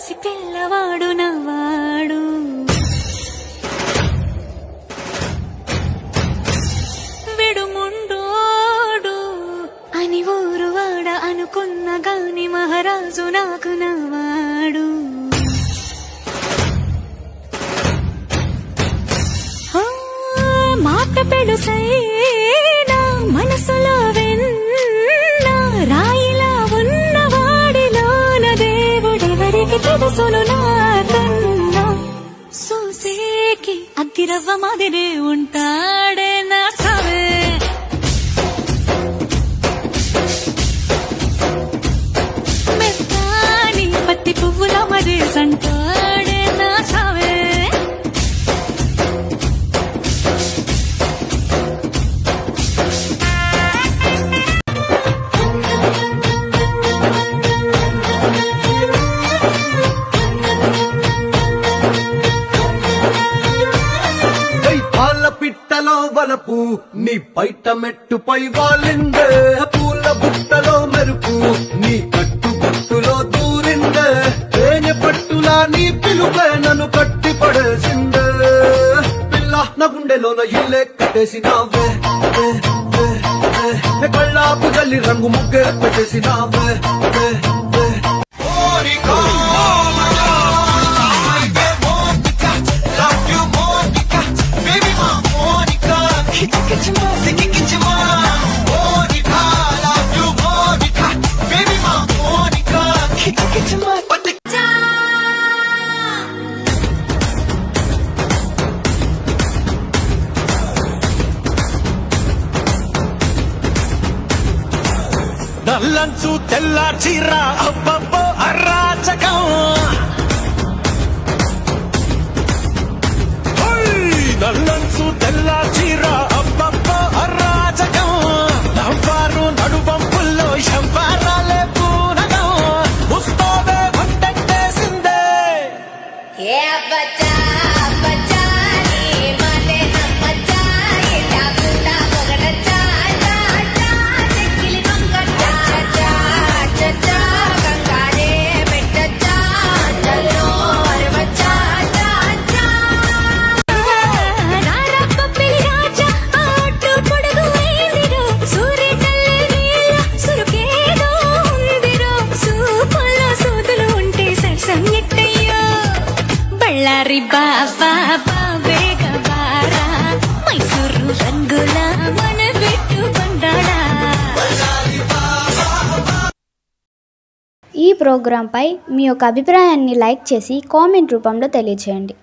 పసి పిల్లవాడు నవ్వాడు విడుముండోడు అని ఊరువాడ అనుకున్న గాని మహారాజు నాకు నవ్వాడు మాట పెడుసైనా మనసులో వెన్న రాయిలా ఉన్నవాడిలోన దేవుడెవరికి తెలుసును నాకన్నా సూసేకి అగ్గిరవ్వ మాదిరే ఉంటాడే నా సావే మెత్తాని పత్తి పువ్వుల మరేసంటాడే నా సావే పిట్టలో వలపు నీ పైట మెట్టుపై వాలిందే పూల బుట్టలో మెరుపు నీ కట్టుబట్టులో దూరిందే తేనె పట్టులా నీ పిలుపే నన్ను కట్టి పడేసిందే పిల్ల నా గుండెలోన ఇల్లే కట్టేసినావే కళ్ళాపు జల్లి రంగు ముగ్గే పెట్టేసినావే నల్లంచు తెల్ల చీర అబ్బబ్బో అరాచకం నల్లంచు తెల్ల చీర అబ్బబ్బో అరాచకం నవ్వారు నడుబంపుల్లో శంబారాలే పూనగం ముస్తోవే వంటేసిందే బళ్ళారి బాబా బాబేగ బారా మైసూరు రంగుల మన పెట్టు బండాడా. ఈ ప్రోగ్రాంపై మీ యొక్క అభిప్రాయాన్ని లైక్ చేసి కామెంట్ రూపంలో తెలియజేయండి.